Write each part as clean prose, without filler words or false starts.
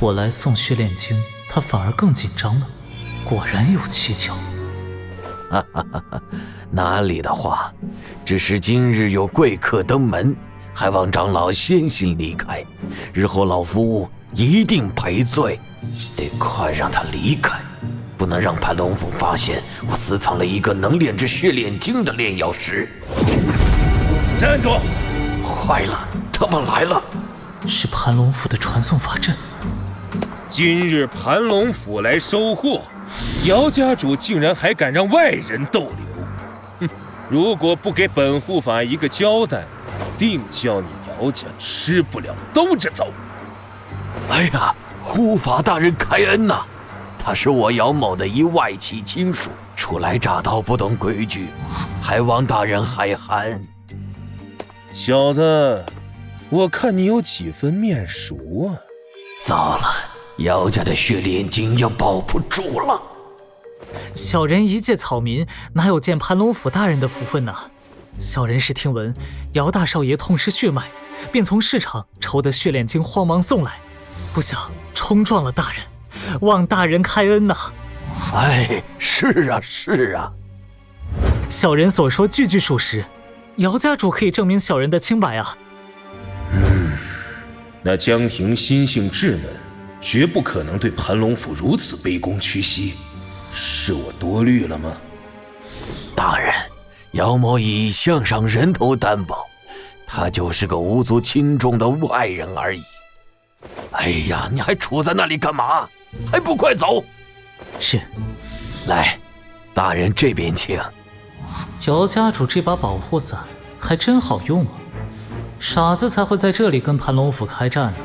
我来送血炼精，他反而更紧张了。果然有蹊跷。哈哈哈哈，哪里的话，只是今日有贵客登门，还望长老先行离开，日后老夫一定赔罪。得快让他离开，不能让盘龙府发现我私藏了一个能炼制血炼精的炼药石。站住！坏了，他们来了！是盘龙府的传送法阵。今日盘龙府来收货，姚家主竟然还敢让外人逗留！哼，如果不给本护法一个交代，定叫你姚家吃不了兜着走！哎呀，护法大人开恩呐！他是我姚某的一外戚亲属，初来乍到，不懂规矩，还望大人海涵。小子，我看你有几分面熟啊！糟了，姚家的血炼精要保不住了。小人一介草民，哪有见盘龙府大人的福分呢？小人是听闻姚大少爷痛失血脉，便从市场筹得血炼精，慌忙送来，不想冲撞了大人，望大人开恩呐！哎，是啊，是啊，小人所说句句属实，姚家主可以证明小人的清白啊。那江婷心性稚嫩，绝不可能对盘龙府如此卑躬屈膝，是我多虑了吗？大人，姚某以项上人头担保，他就是个无足轻重的外人而已。哎呀，你还杵在那里干嘛？还不快走！是。来，大人这边请。姚家主这把保护伞还真好用啊，傻子才会在这里跟盘龙府开战呢。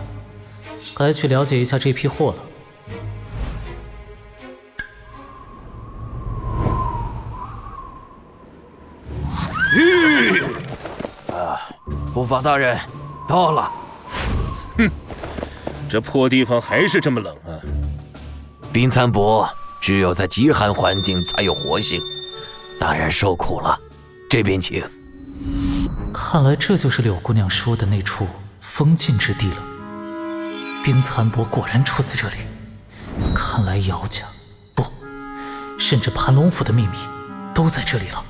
该去了解一下这批货了。护法大人，到了。哼，这破地方还是这么冷啊！冰蚕帛只有在极寒环境才有活性，大人受苦了，这边请。看来这就是柳姑娘说的那处封禁之地了。冰蚕帛果然出自这里，看来姚家不，甚至盘龙府的秘密都在这里了。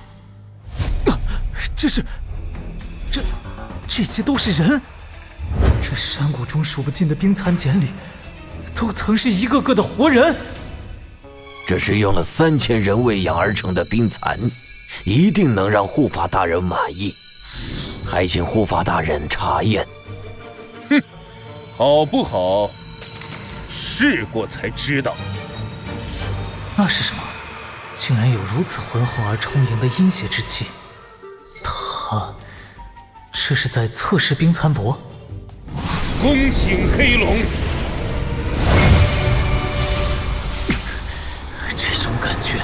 这些都是人，这山谷中数不尽的冰蚕茧里，都曾是一个个的活人。这是用了3000人喂养而成的冰蚕，一定能让护法大人满意，还请护法大人查验。哼，好不好？试过才知道。那是什么？竟然有如此浑厚而充盈的阴邪之气。这是在测试冰蚕帛。恭请黑龙。这种感觉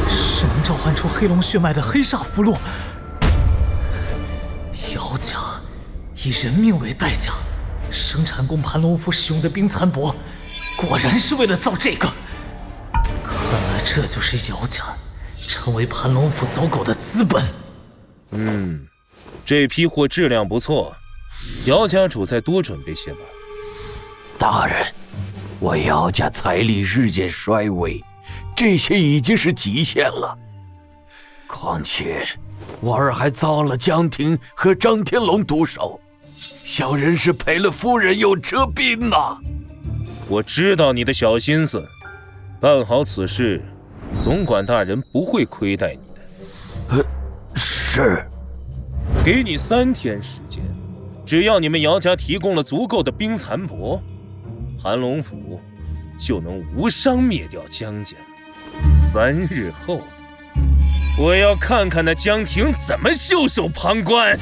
是能召唤出黑龙血脉的黑煞符箓。姚家以人命为代价生产供盘龙府使用的冰蚕帛，果然是为了造这个。看来这就是姚家成为盘龙府走狗的资本。这批货质量不错，姚家主再多准备些吧。大人，我姚家财力日渐衰微，这些已经是极限了。况且我儿还遭了江婷和张天龙毒手，小人是赔了夫人又折兵呐。我知道你的小心思，办好此事，总管大人不会亏待你的。是。给你3天时间，只要你们姚家提供了足够的冰蚕帛，盘龙府就能无伤灭掉江家。3日后，我要看看那江婷怎么袖手旁观。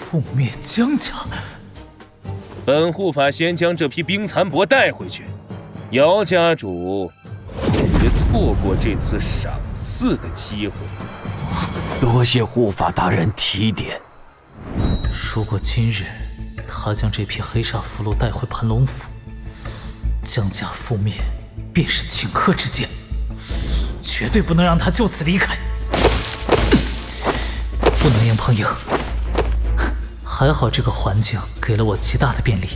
覆灭江家。本护法先将这批冰蚕帛带回去，姚家主别错过这次赏赐的机会。多谢护法大人提点。如果今日他将这批黑煞符箓带回盘龙府，江家覆灭便是顷刻之间，绝对不能让他就此离开。不能硬碰硬，还好这个环境给了我极大的便利。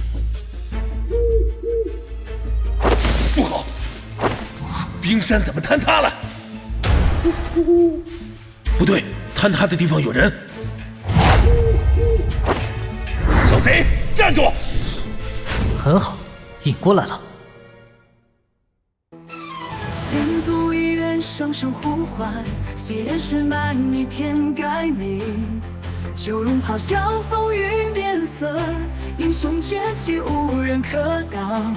不好，冰山怎么坍塌了？不对，坍塌的地方有人。小贼，站住！很好，引过来了。先祖一人声声呼唤，血染血脉逆天改命。九龙咆哮，风云变色，英雄崛起，无人可挡。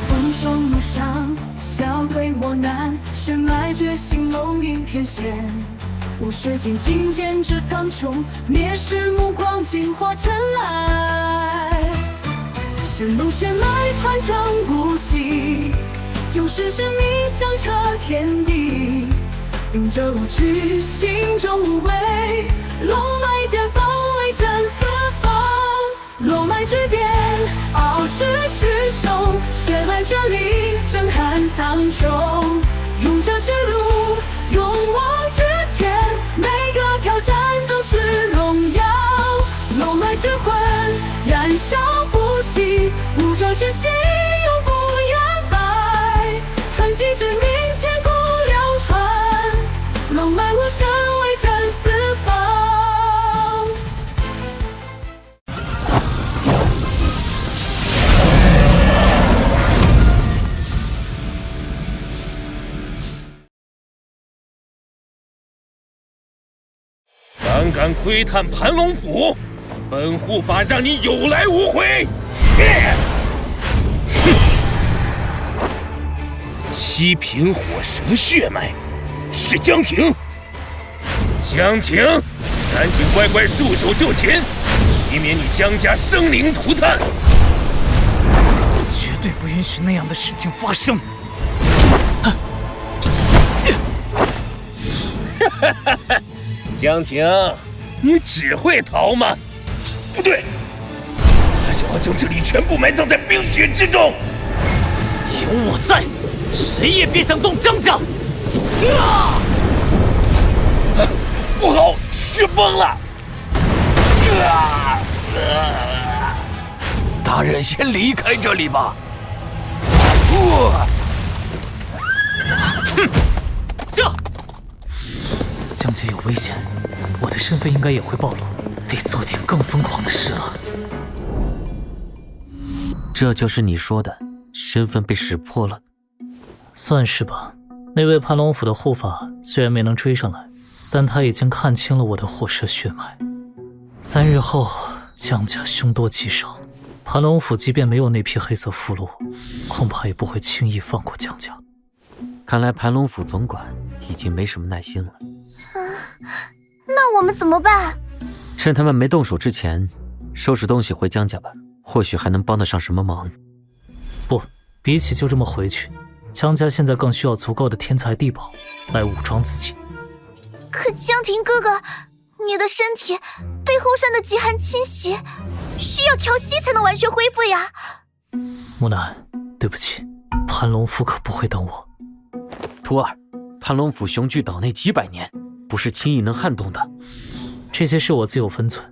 风霜路上，笑对磨难，血脉觉醒，龙吟翩跹。无血尽，金剑指苍穹，灭世目光，惊化尘埃。神龙血脉传承不息，勇士之名响彻天地。勇者无惧，心中无畏，龙脉巅峰，威震四方。龙脉之巅，傲视群雄，血脉之力，震撼苍穹。勇者之路，勇往直前，每个挑战都是荣耀。龙脉之魂，燃烧不息，武者之心，永不言败。传奇之名，千古流传，龙脉无声，威震四方。胆敢窥探盘龙府，本护法让你有来无回！七品火蛇血脉是江婷，江婷，赶紧乖乖束手就擒，以免你江家生灵涂炭！绝对不允许那样的事情发生！江婷，你只会逃吗？不对，他想要将这里全部埋葬在冰雪之中。有我在，谁也别想动江家！不好，失风了！大人先离开这里吧。这江家有危险，我的身份应该也会暴露，得做点更疯狂的事了。这就是你说的身份被识破了？算是吧。那位盘龙府的护法虽然没能追上来，但他已经看清了我的火蛇血脉。3日后，江家凶多吉少，盘龙府即便没有那批黑色符箓，恐怕也不会轻易放过江家。看来盘龙府总管已经没什么耐心了。那我们怎么办？趁他们没动手之前，收拾东西回江家吧，或许还能帮得上什么忙。不，比起就这么回去，江家现在更需要足够的天材地宝来武装自己。可江婷哥哥，你的身体被后山的极寒侵袭，需要调息才能完全恢复呀。木南，对不起，盘龙府可不会等我。徒儿，盘龙府雄踞岛内几百年，不是轻易能撼动的。这些事我自有分寸，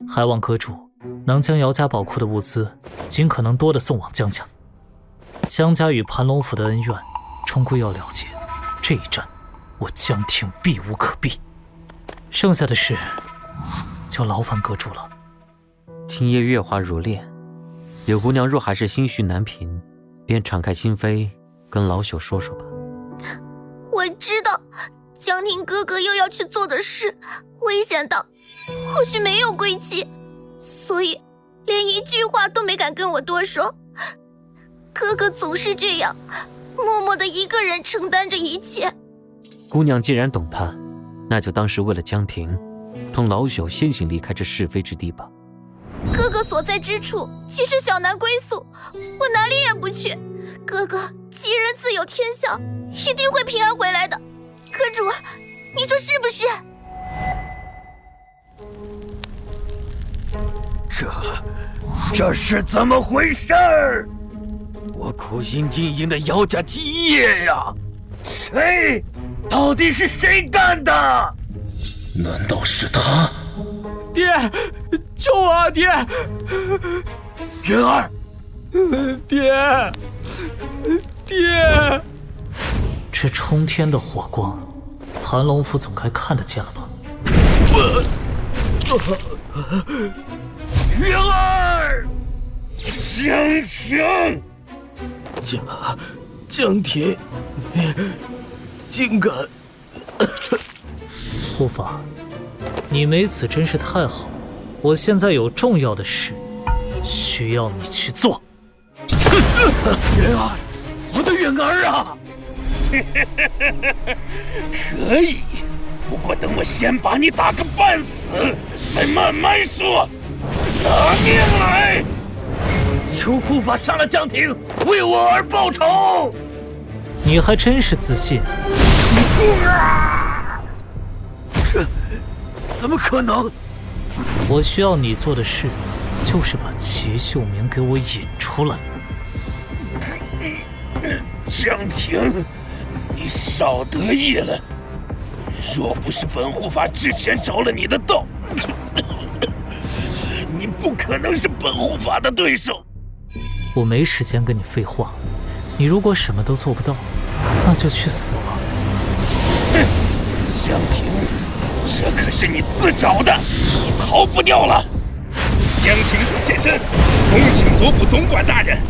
还望阁主能将姚家宝库的物资尽可能多的送往江家。江家与盘龙府的恩怨，终归要了结。这一战，我江婷避无可避。剩下的事，就劳烦阁主了。今夜月华如练，柳姑娘若还是心绪难平，便敞开心扉，跟老朽说说吧。我知道江婷哥哥又要去做的事危险到或许没有归期，所以连一句话都没敢跟我多说。哥哥总是这样默默的一个人承担着一切。姑娘既然懂他，那就当是为了江婷，同老朽先行离开这是非之地吧。哥哥所在之处岂是小男归宿，我哪里也不去。哥哥吉人自有天相，一定会平安回来的。阁主，你说是不是？这是怎么回事？我苦心经营的姚家基业呀，到底是谁干的？难道是他？爹，救我啊！爹，云儿，爹，爹！这冲天的火光，盘龙府总该看得见了吧？云儿，江婷，江婷，竟敢！护法，你没死真是太好了。我现在有重要的事需要你去做。云儿，我的云儿啊！可以，不过等我先把你打个半死，再慢慢说。拿命来！求护法杀了江婷，为我而报仇。你还真是自信。这怎么可能？我需要你做的事，就是把齐秀明给我引出来。江婷，你少得意了。若不是本护法之前着了你的道，你不可能是本护法的对手。我没时间跟你废话，你如果什么都做不到，那就去死吧。江婷，这可是你自找的，你逃不掉了。江庭府现身，恭请左府总管大人。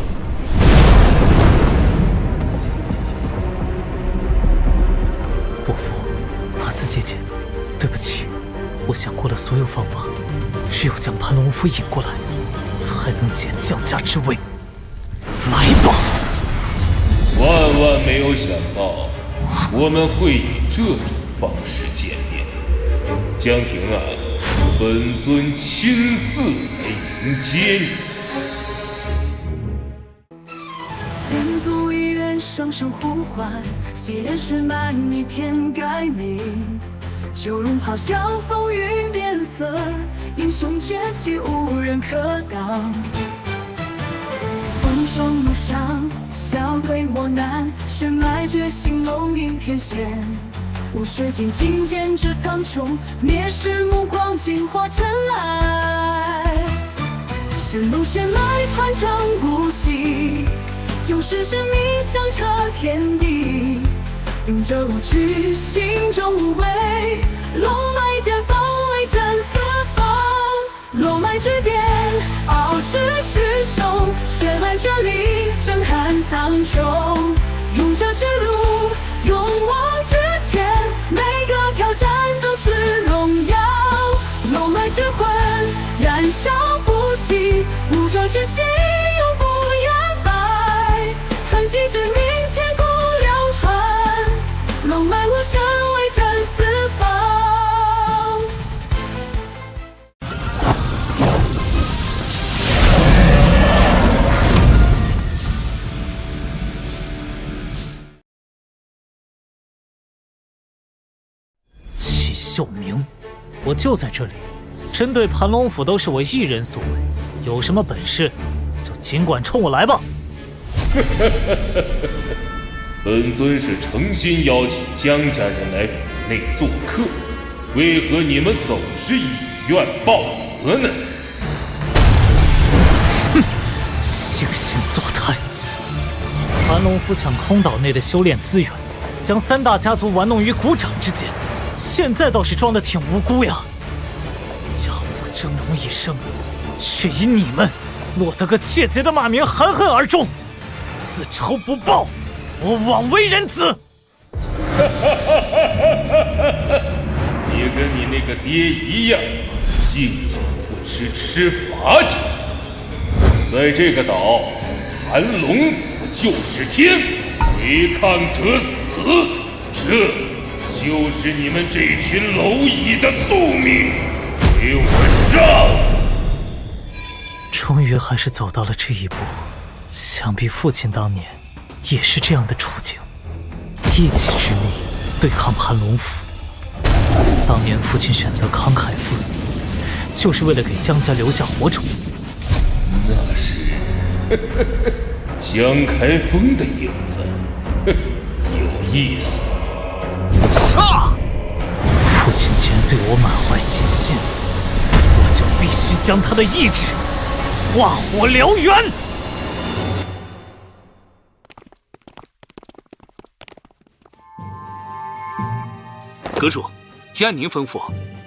伯父，阿紫姐姐，对不起，我想过了所有方法，只有将盘龙府引过来，才能解江家之围。来吧！万万没有想到，我们会以这种方式见面。江庭啊，本尊亲自来迎接你。先祖遗愿，声声呼唤，血焰血脉逆天改命。九龙咆哮，风云变色，英雄崛起，无人可挡。风霜路上，笑对磨难，血脉觉醒，龙吟天险。无水镜金剑指苍穹，灭世目光惊化尘埃。神龙血脉传承不息，勇士之名响彻天地。迎着我举，心中无畏，龙脉巅峰威震四方。龙脉之巅，傲视群雄，血脉之力震撼苍穹。勇者之路，勇往直前，每个挑战都是荣耀。龙脉之魂，燃烧不息，武者之心永不言败。传奇之名，千古流传，龙脉无声，威震四方。齐秀明，我就在这里，针对盘龙府都是我一人所为，有什么本事就尽管冲我来吧。本尊是诚心邀请江家人来府内做客，为何你们总是以怨报德呢？哼，惺惺作态！盘龙府抢空岛内的修炼资源，将三大家族玩弄于股掌之间，现在倒是装得挺无辜呀。家我峥嵘一生，却因你们落得个窃贼的骂名，含恨而终。此仇不报，我枉为人子！你跟你那个爹一样，敬酒不吃吃罚酒。在这个岛，盘龙府就是天，违抗者死，这就是你们这群蝼蚁的宿命！给我上！终于还是走到了这一步，想必父亲当年也是这样的处境，一己之力对抗盘龙府。当年父亲选择慷慨赴死，就是为了给江家留下火种。那是江开峰的影子，有意思。父亲竟然对我满怀信心，就必须将他的意志化火燎原。阁主，听按您吩咐，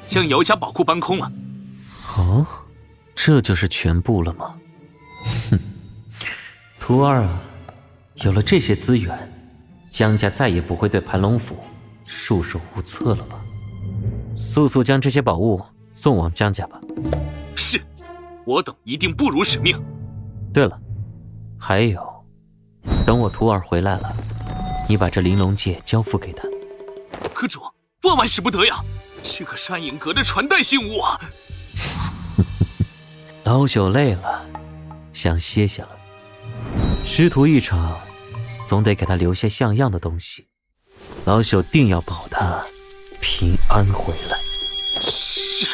将姚家宝库搬空了。哦，这就是全部了吗？哼，徒儿啊，有了这些资源，江家再也不会对盘龙府束手无策了吧？速速将这些宝物送往江家吧。是，我等一定不辱使命。对了，还有，等我徒儿回来了，你把这玲珑戒交付给他。阁主，万万使不得呀！这可是暗影阁的传代信物啊！老朽累了，想歇歇了。师徒一场，总得给他留下像样的东西。老朽定要保他平安回来。是。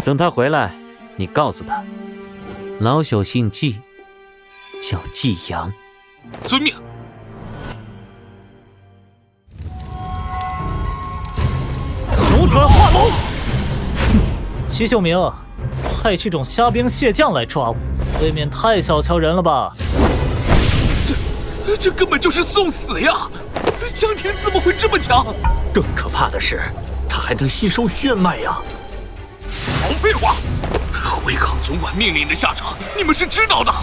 等他回来，你告诉他，老朽姓季，叫季阳。遵命。九转化龙！齐秀明，派这种虾兵蟹将来抓我，未免太小瞧人了吧？这根本就是送死呀！江庭怎么会这么强？更可怕的是，他还能吸收血脉呀！少废话！回抗总管命令的下场，你们是知道的。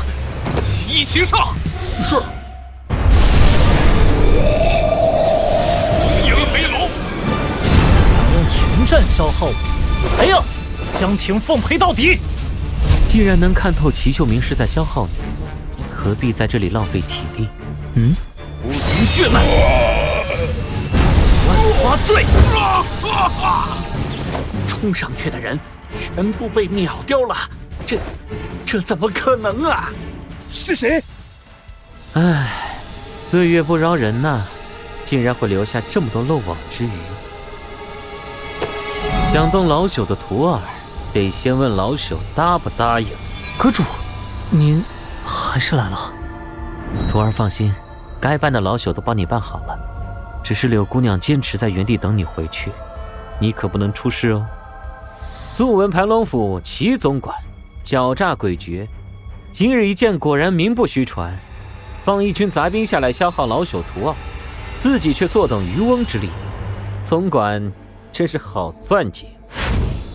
一起上！是。迎黑龙！想用群战消耗我？来呀！江庭奉陪到底！既然能看透齐秀明是在消耗你，何必在这里浪费体力？无形血脉，万花醉！冲上去的人全部被秒掉了，这怎么可能啊？是谁？唉，岁月不饶人呐，竟然会留下这么多漏网之鱼。想动老朽的徒儿，得先问老朽答不答应。阁主，您还是来了。徒儿放心，该办的老朽都帮你办好了，只是柳姑娘坚持在原地等你回去，你可不能出事哦。素闻盘龙府齐总管狡诈诡谲，今日一见果然名不虚传，放一群杂兵下来消耗老朽徒儿，自己却坐等渔翁之利，总管真是好算计。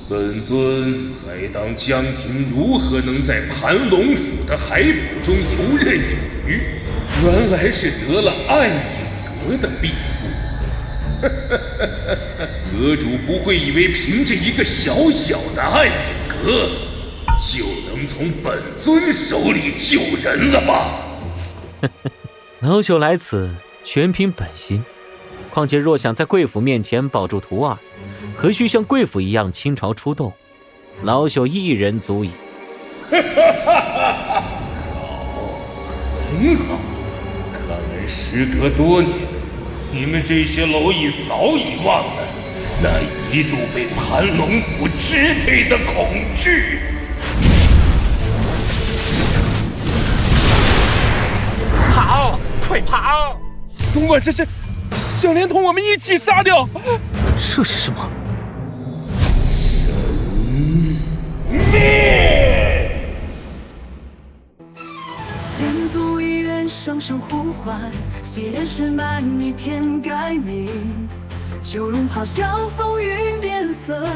本尊还当江庭如何能在盘龙府的海捕中游刃有余，原来是得了暗影阁的庇护。阁主不会以为凭着一个小小的暗影阁就能从本尊手里救人了吧？老朽来此全凭本心，况且若想在贵府面前保住徒儿，何须像贵府一样倾巢出动？老朽一人足矣。好，很好。看来时隔多年，你们这些蝼蚁早已忘了那一度被盘龙府支配的恐惧。跑，快跑！总管，这是想连同我们一起杀掉？这是什么？先祖遗愿，声声呼唤，血莲水漫逆天改命。九龙咆哮，风云变色，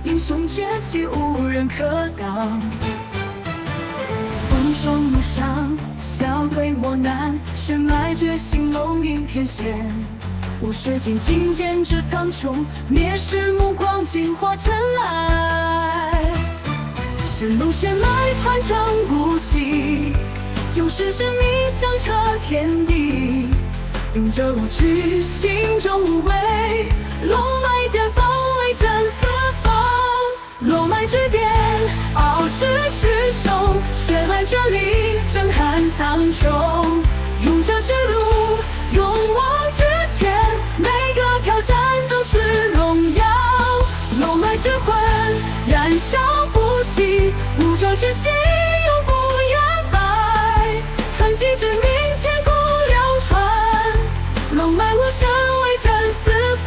英雄崛起，无人可挡。风霜路上，笑对磨难，血脉觉醒，龙吟天险。无水镜金剑指苍穹，灭世目光尽化尘埃。神龙血脉传承不息，勇士之名响彻天地。勇者无惧，心中无畏，龙脉巅峰威震四方。龙脉之巅，傲视群雄，血脉之力震撼苍穹。勇者之路，勇往直前，每个挑战都是荣耀。龙脉之魂，燃烧不息，武者之心永不言败。传奇之名，千古流传，龙脉无声，威震四方。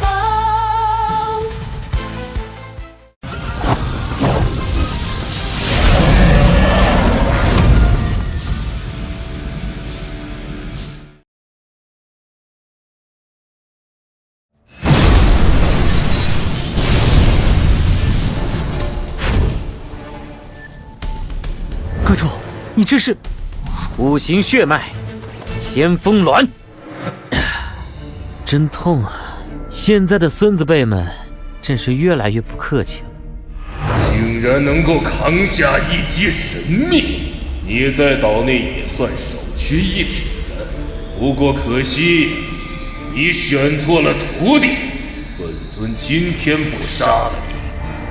你这是五行血脉，千峰卵。真痛啊！现在的孙子辈们真是越来越不客气了。竟然能够扛下一击神秘，你在岛内也算首屈一指的。不过可惜，你选错了徒弟。本尊今天不杀了你，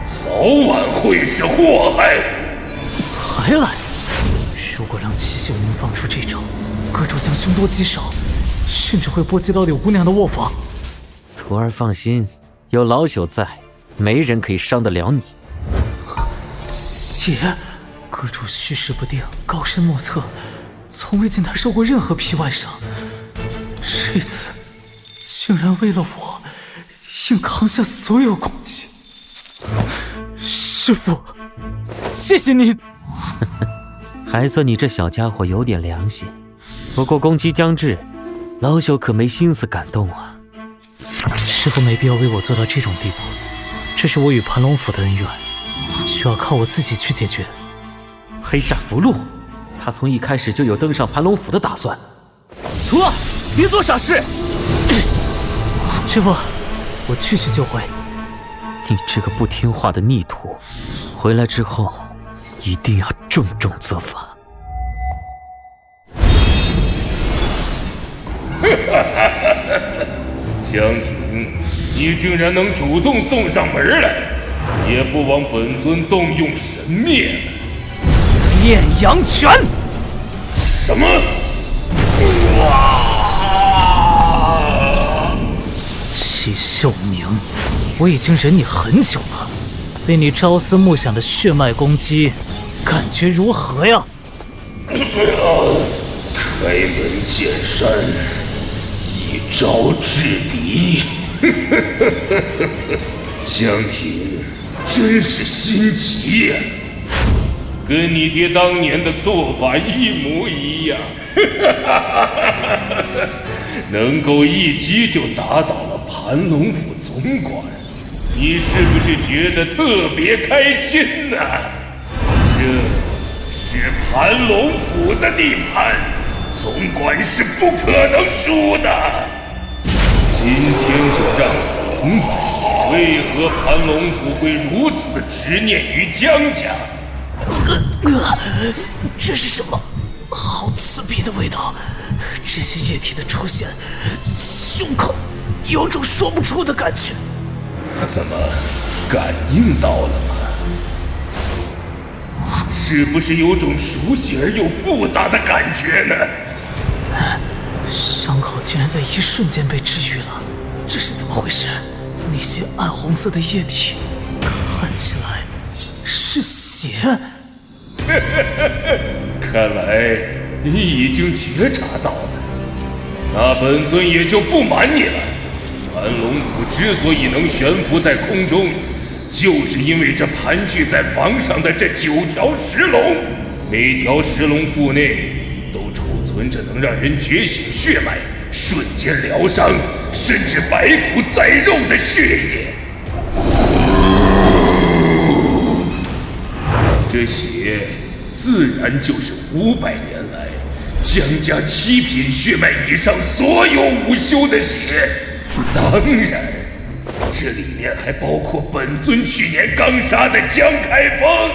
早晚会是祸害。还来！如果让齐秀明放出这招，阁主将凶多吉少，甚至会波及到柳姑娘的卧房。徒儿放心，有老朽在，没人可以伤得了你。血，阁主虚实不定，高深莫测，从未见他受过任何皮外伤。这次竟然为了我，硬扛下所有攻击。师父，谢谢您。还算你这小家伙有点良心。不过攻击将至，老朽可没心思感动啊。师父没必要为我做到这种地步，这是我与盘龙府的恩怨，需要靠我自己去解决。黑煞符箓，他从一开始就有登上盘龙府的打算。徒儿，别做傻事。师父，我去就回。你这个不听话的逆徒，回来之后一定要重重责罚。江婷，你竟然能主动送上门来，也不枉本尊动用神灭。艳阳拳！什么？齐秀明，我已经忍你很久了，对你朝思暮想的血脉攻击，感觉如何呀？开门见山，一招制敌。江婷真是心急呀，跟你爹当年的做法一模一样。能够一击就打倒了盘龙府总管，你是不是觉得特别开心呢？这是盘龙府的地盘，总管是不可能输的。今天就让我明白，为何盘龙府会如此执念于江家。这是什么？好刺鼻的味道！这些液体的出现，胸口有种说不出的感觉。怎么，感应到了吗？是不是有种熟悉而又复杂的感觉呢？伤口竟然在一瞬间被治愈了，这是怎么回事？那些暗红色的液体，看起来是血。看来你已经觉察到了，那本尊也就不瞒你了。盘龙府之所以能悬浮在空中，就是因为这盘踞在房上的这9条石龙，每条石龙腹内都储存着能让人觉醒血脉、瞬间疗伤，甚至白骨载肉的血液。这血自然就是500年来江家7品血脉以上所有武修的血，当然，这里面还包括本尊去年刚杀的江开峰。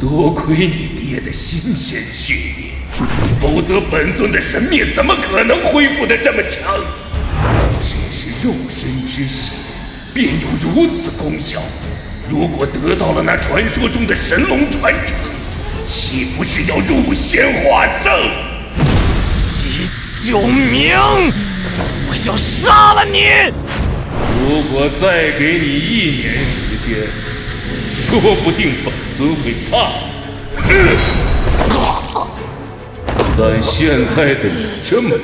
多亏你爹的新鲜血液，否则本尊的神灭怎么可能恢复得这么强？只是肉身之血，便有如此功效。如果得到了那传说中的神龙传承，岂不是要入仙化圣？齐秀明，我要杀了你！如果再给你1年时间，说不定本尊会怕。但现在的你这么弱，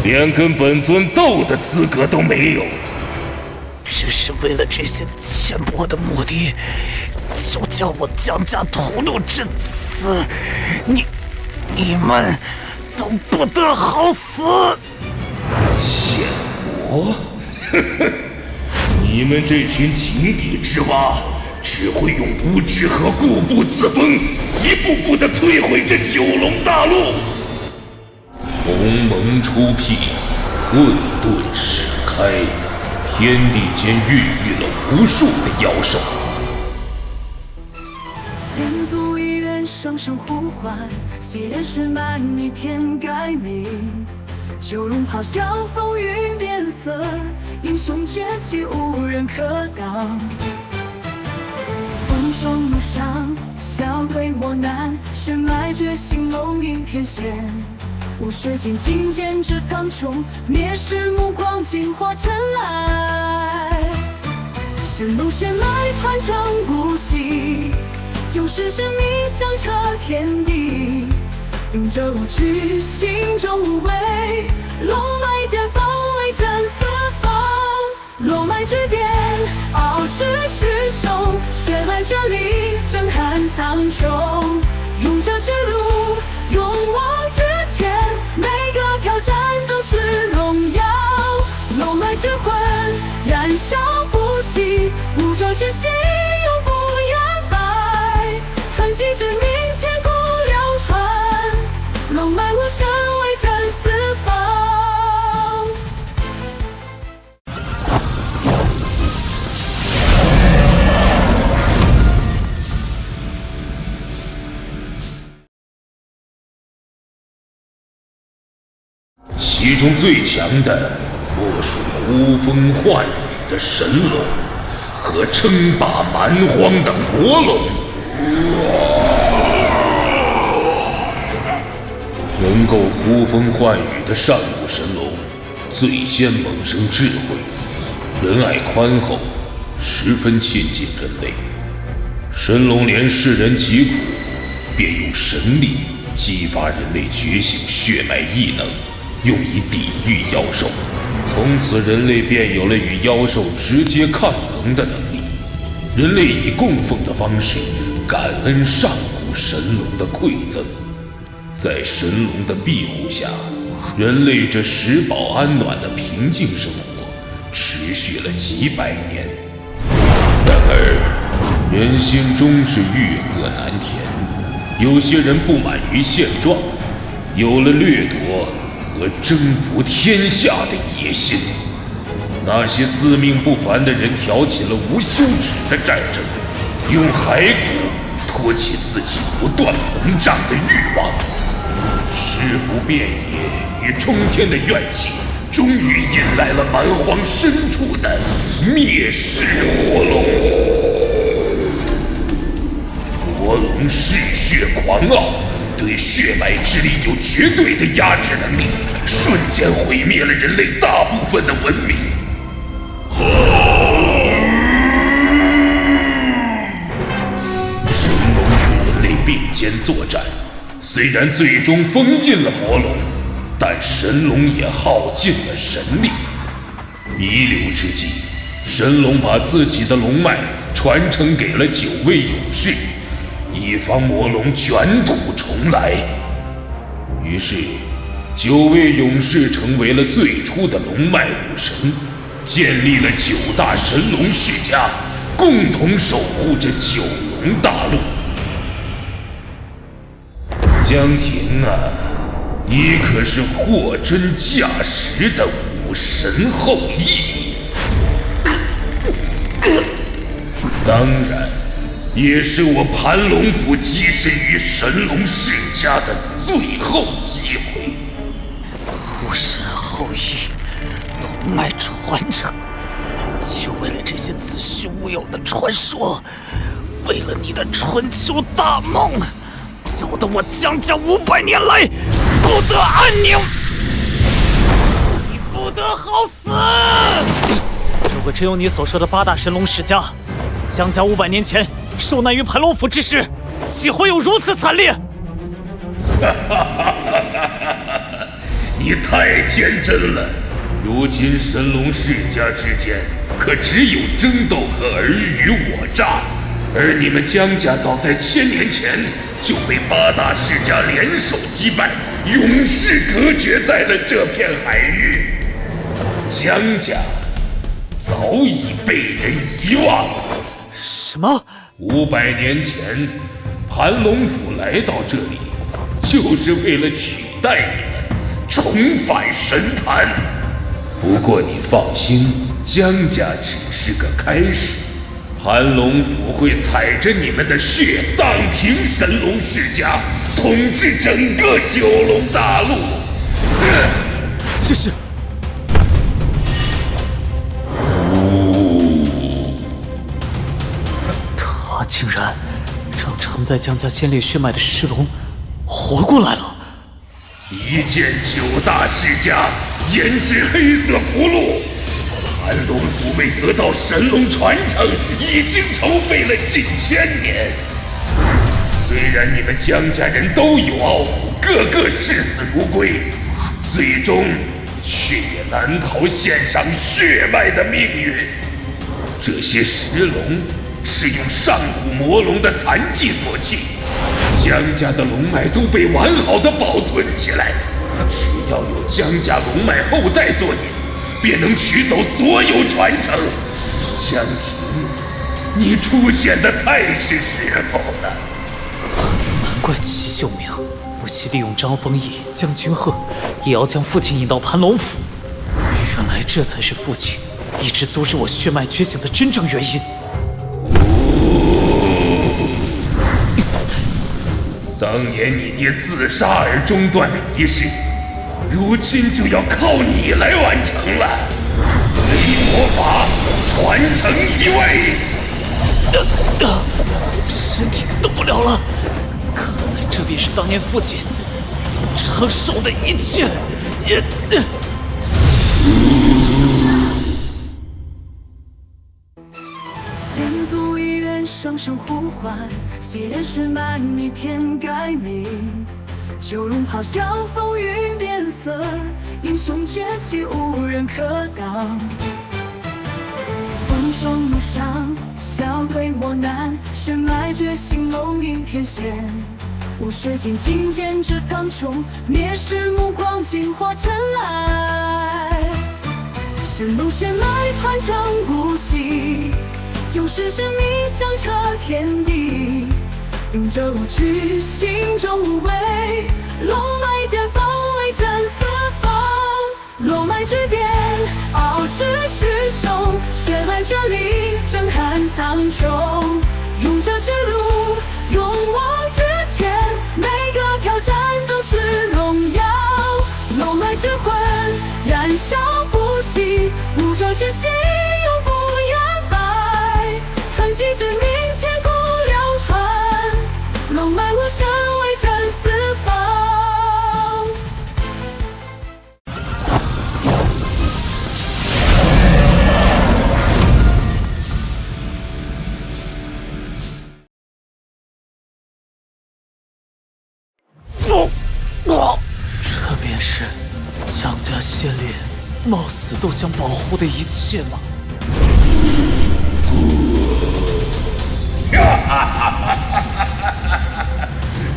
连跟本尊斗的资格都没有。只是为了这些浅薄的目的，就叫我江家屠戮至此，你们都不得好死！浅薄？你们这群井底之蛙，只会用无知和固步自封，一步步地摧毁这九龙大陆。鸿蒙初辟，混沌始开，天地间孕育了无数的妖兽。仙族一元声声呼唤，血莲血脉逆天改命。九龙咆哮，风云变色，英雄崛起，无人可挡。风霜路上，笑对磨难，血脉觉醒，龙吟天险。无水镜金剑指苍穹，灭世目光惊化尘埃。神龙血脉传承不息，勇士之名响彻天地。勇者无惧，心中无畏，龙脉巅峰威震四方。龙脉之巅，傲视群雄，血脉之力震撼苍穹。勇者之路，勇往直前，每个挑战都是荣耀。龙脉之魂，燃烧不息，武者之心永不言败。传奇之名，千古流传，龙脉无声，威震四方。其中最强的，莫属呼风唤雨的神龙和称霸蛮荒的魔龙。能够呼风唤雨的上古神龙，最先萌生智慧，仁爱宽厚，十分亲近人类。神龙怜世人疾苦，便用神力激发人类觉醒血脉异能，用以抵御妖兽。从此人类便有了与妖兽直接抗衡的能力。人类以供奉的方式感恩上古神龙的馈赠，在神龙的庇护下，人类这食饱安暖的平静生活持续了几百年。然而人心终是欲壑难填，有些人不满于现状，有了掠夺和征服天下的野心。那些自命不凡的人挑起了无休止的战争，用骸骨托起自己不断膨胀的欲望。师傅遍野与冲天的怨气，终于引来了蛮荒深处的灭世魔龙。魔龙嗜血狂傲，对血脉之力有绝对的压制能力，瞬间毁灭了人类大部分的文明。神龙与人类并肩作战，虽然最终封印了魔龙，但神龙也耗尽了神力。弥留之际，神龙把自己的龙脉传承给了9位勇士，以防魔龙卷土重来。于是9位勇士成为了最初的龙脉武神，建立了9大神龙世家，共同守护着九龙大陆。江婷啊，你可是货真价实的武神后裔，当然也是我盘龙府跻身于神龙世家的最后机会。武神后裔，龙脉传承，就为了这些子虚乌有的传说，为了你的春秋大梦，搅得我江家500年来不得安宁，你不得好死！如果真有你所说的8大神龙世家，江家500年前受难于盘龙府之时，岂会有如此惨烈？你太天真了！如今神龙世家之间可只有争斗和尔虞我诈，而你们江家早在1000年前就被8大世家联手击败，永世隔绝在了这片海域。江家早已被人遗忘。什么？500年前，盘龙府来到这里，就是为了取代你们，重返神坛。不过你放心，江家只是个开始，盘龙府会踩着你们的血，荡平神龙世家，统治整个九龙大陆。这是……他竟然让承载江家先烈血脉的石龙活过来了！一剑9大世家，研制黑色符箓。盘龙府为得到神龙传承，已经筹备了近1000年。虽然你们江家人都有傲骨，个个视死如归，最终却也难逃献上血脉的命运。这些石龙是用上古魔龙的残迹所砌，江家的龙脉都被完好的保存起来。只要有江家龙脉后代做引，便能取走所有传承。江婷，你出现的太是时候了。难怪齐秀明不惜利用张丰毅、江清鹤，也要将父亲引到盘龙府。原来这才是父亲一直阻止我血脉觉醒的真正原因。当年你爹自杀而中断的仪式，如今就要靠你来完成了。黑魔法传承一位。身体动不了了，看来这便是当年父亲所承受的一切。先祖遗愿，声声呼唤，血泪血脉逆天改命。九龙咆哮，风云变色，英雄崛起，无人可挡。风霜路上，笑对磨难，血脉觉醒，龙吟天现。无水晶金剑指苍穹，灭世目光惊化尘埃。神龙血脉传承不息，勇士之名响彻天地。勇者无惧，心中无畏，龙脉巅峰威震四方。龙脉之巅，傲视群雄，血脉之力震撼苍穹。勇者之路，勇往直前，每个挑战都是荣耀。龙脉之魂，燃烧不息，武者之心永不言败。传奇之名，千古流传，龙脉无声，威震四方。这便是江家先烈冒死都想保护的一切吗？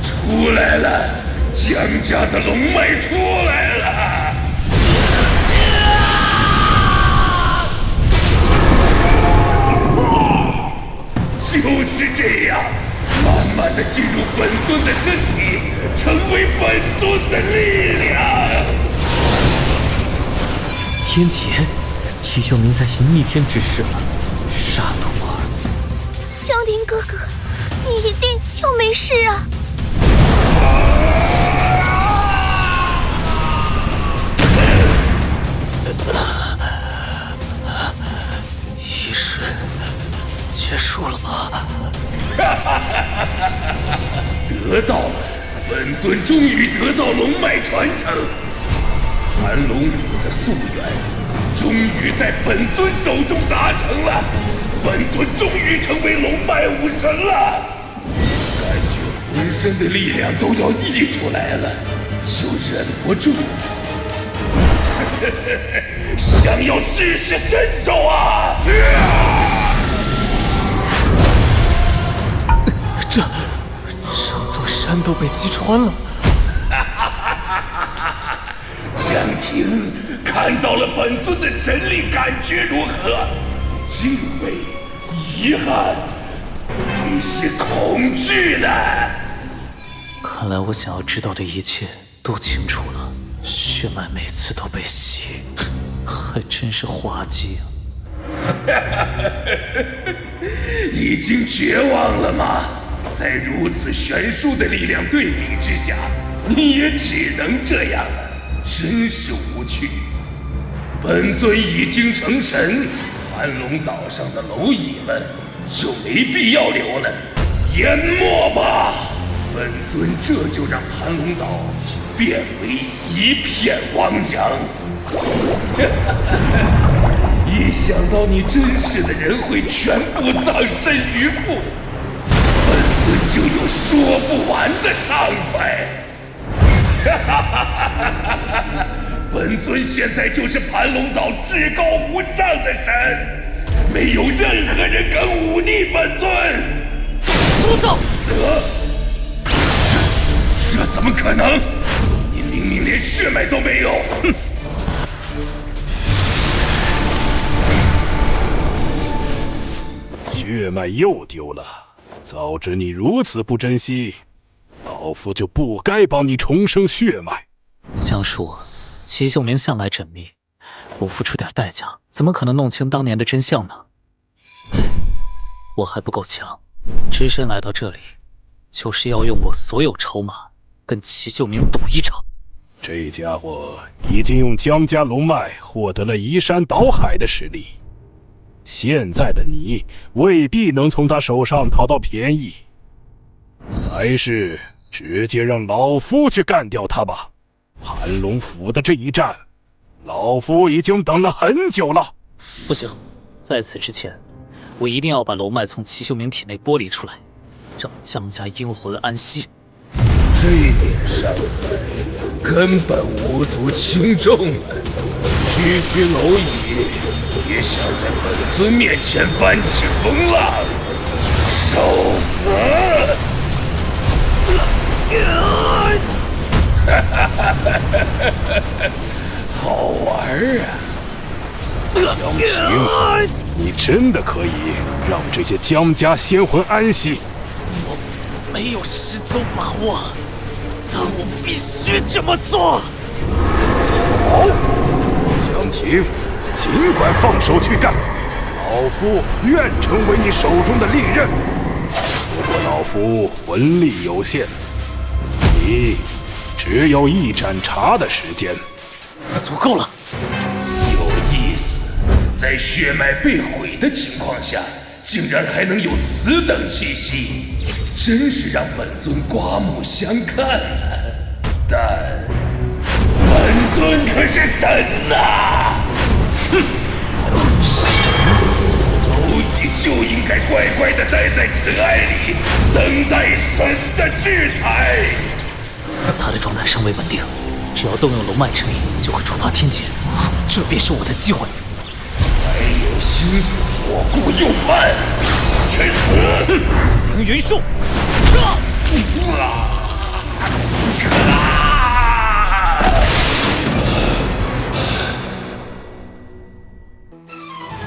出来了，江家的龙脉出来了。就是这样，慢慢的进入本尊的身体，成为本尊的力量。天劫，齐秀明在行逆天之事了。杀徒儿，江婷哥哥，你一定要没事啊！仪式结束了吗？得到了，本尊终于得到龙脉传承。盘龙府的夙愿，终于在本尊手中达成了。本尊终于成为龙脉武神了，感觉浑身的力量都要溢出来了，就忍不住想要试试身手啊！整座山都被击穿了。江婷看到了本尊的神力，感觉如何？敬畏、遗憾、定是恐惧的。看来我想要知道的一切都清楚了。血脉每次都被吸，还真是滑稽啊！已经绝望了吗？在如此悬殊的力量对比之下，你也只能这样了，真是无趣。本尊已经成神，盘龙岛上的蝼蚁们就没必要留了，淹没吧！本尊这就让盘龙岛变为一片汪洋。一想到你真实的人会全部葬身鱼腹，本尊就有说不完的畅快。本尊现在就是盘龙岛至高无上的神，没有任何人敢忤逆本尊。不走！这怎么可能？你明明连血脉都没有！哼！血脉又丢了，早知你如此不珍惜，老夫就不该帮你重生血脉。江叔，齐秀明向来缜密，不付出点代价，怎么可能弄清当年的真相呢？我还不够强，只身来到这里，就是要用我所有筹码跟齐秀明赌一场。这家伙已经用江家龙脉获得了移山倒海的实力，现在的你未必能从他手上讨到便宜，还是直接让老夫去干掉他吧。盘龙府的这一战，老夫已经等了很久了。不行，在此之前，我一定要把龙脉从齐秀明体内剥离出来，让江家阴魂安息。这点伤害根本无足轻重啊！区区蝼蚁也想在本尊面前翻起风浪，受死！好玩啊！江晴，你真的可以让这些江家仙魂安息？我没有十足把握，但我必须这么做。好，江晴，尽管放手去干，老夫愿成为你手中的利刃。不过老夫魂力有限，你只有一盏茶的时间。足够了。有意思，在血脉被毁的情况下，竟然还能有此等气息，真是让本尊刮目相看啊！但本尊可是神呐！哼，蝼蚁就应该乖乖地待在尘埃里，等待神的制裁。他的状态尚未稳定，只要动用龙脉之力，就会触发天劫，这便是我的机会。还有心思左顾右盼，去死！凌云术！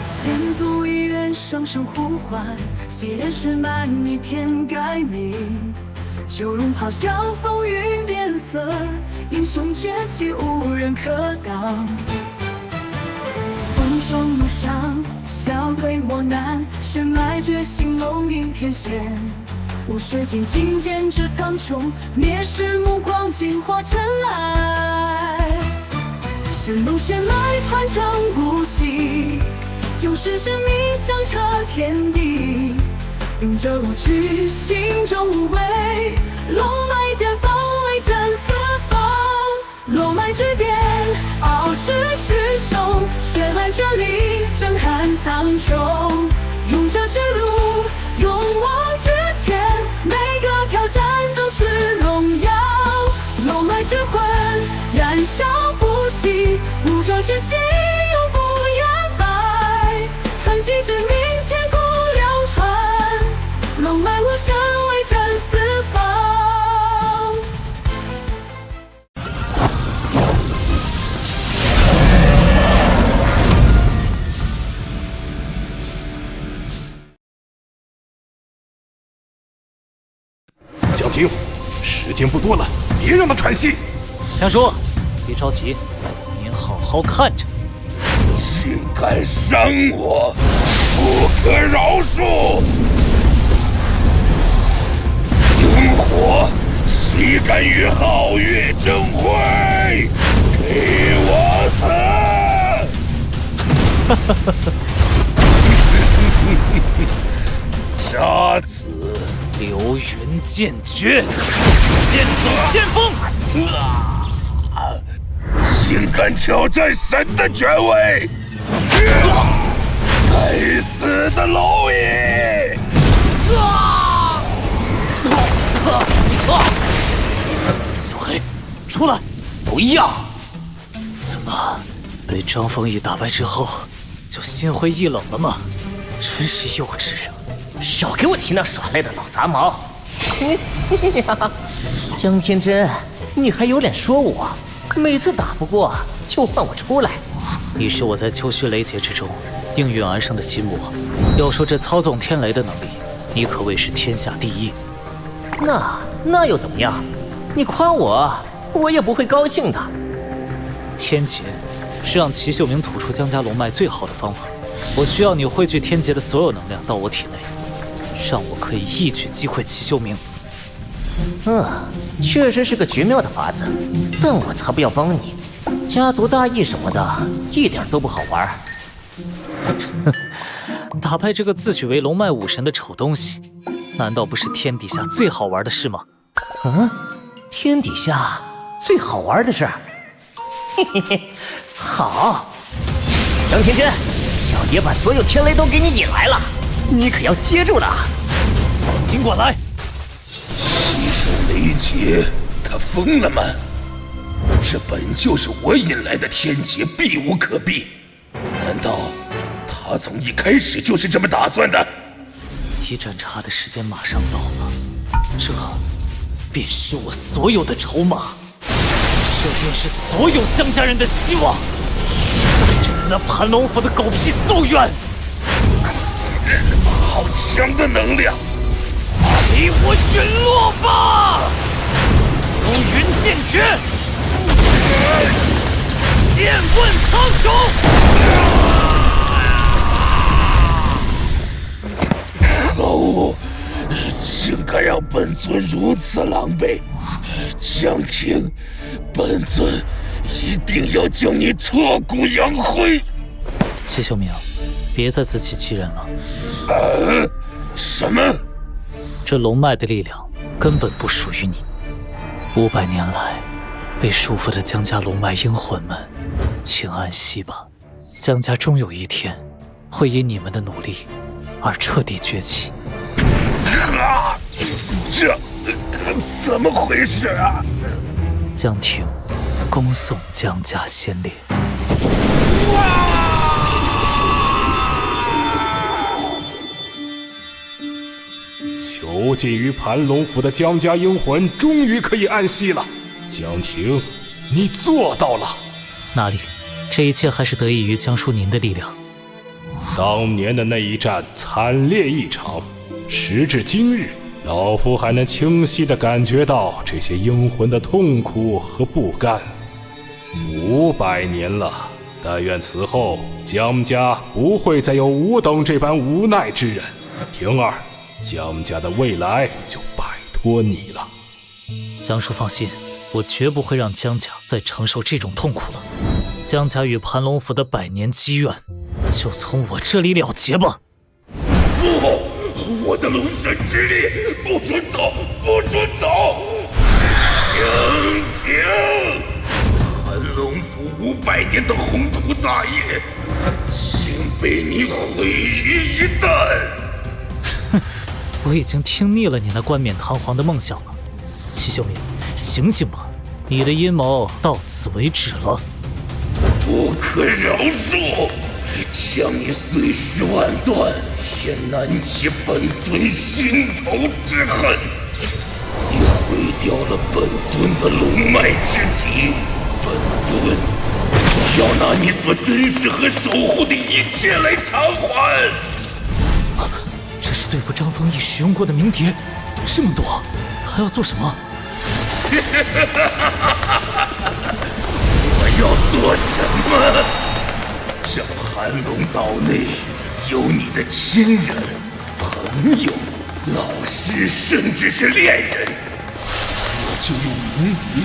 先祖遗愿，声声呼唤，血染血脉，逆天改命。九龙咆哮，风云变色，英雄崛起，无人可挡。风霜路上，笑对磨难，血脉觉醒，龙吟天险。无水镜金剑指苍穹，灭世目光，惊化尘埃。神龙血脉传承不息，用世之名响彻天地。勇者无惧，心中无畏，龙脉巅峰威震四方。龙脉之巅，傲视群雄，血脉之力震撼苍穹。勇者之路，勇往直前，每个挑战都是荣耀。龙脉之魂，燃烧不息，武者之心永不言败。传奇之名，千古流传，龙脉无声。时间不多了，别让他喘息。江叔，别着急，您好好看着。竟敢伤我，不可饶恕！萤火，谁敢与皓月争辉？给我死！杀子，流云剑诀，剑走剑锋。竟敢挑战神的权威！该死的蝼蚁！小黑，出来！不要！怎么，被张丰毅打败之后，就心灰意冷了吗？真是幼稚啊！少给我提那耍赖的老杂毛！江天真，你还有脸说我？每次打不过就换我出来。你是我在秋虚雷劫之中应运而生的心魔。要说这操纵天雷的能力，你可谓是天下第一。那又怎么样？你夸我，我也不会高兴的。天劫是让齐秀明吐出江家龙脉最好的方法。我需要你汇聚天劫的所有能量到我体内，让我可以一举击溃齐秀明。确实是个绝妙的法子，但我才不要帮你。家族大义什么的，一点都不好玩。打败这个自诩为龙脉武神的丑东西，难道不是天底下最好玩的事吗？天底下最好玩的事？嘿嘿嘿，好，江天真，小爷把所有天雷都给你引来了，你可要接住了。尽管来。雷劫，他疯了吗？这本就是我引来的天劫，避无可避。难道他从一开始就是这么打算的？一战差的时间马上到了，这便是我所有的筹码，这便是所有江家人的希望。带着那盘龙府的狗屁夙愿！好强的能量！给我陨落吧！流云剑诀，剑问苍穹！可恶！竟敢让本尊如此狼狈！江婷，本尊一定要将你挫骨扬灰！齐秀明，别再自欺欺人了。什么？这龙脉的力量根本不属于你。500年来，被束缚的江家龙脉英魂们，请安息吧。江家终有一天，会因你们的努力而彻底崛起。这怎么回事啊？江婷，恭送江家先烈。囚禁于盘龙府的江家英魂终于可以安息了。江婷，你做到了。哪里？这一切还是得益于江叔您的力量。当年的那一战惨烈异常，时至今日，老夫还能清晰地感觉到这些英魂的痛苦和不甘。500年了，但愿此后江家不会再有吾等这般无奈之人。婷儿，江家的未来就拜托你了。江叔放心，我绝不会让江家再承受这种痛苦了。江家与盘龙府的100年积怨，就从我这里了结吧。不，我的龙神之力，不准走，不准走！江婷，盘龙府500年的宏图大业，竟被你毁于一旦！我已经听腻了你那冠冕堂皇的梦想了，齐秀明，醒醒吧！你的阴谋到此为止了。不可饶恕！将你碎尸万段，也难解本尊心头之恨。你毁掉了本尊的龙脉之体，本尊要拿你所珍视和守护的一切来偿还。这是对付张丰毅使用过的冥碟，这么多，他要做什么？我要做什么？这盘龙岛内有你的亲人、朋友、老师，甚至是恋人，我就用鸣笛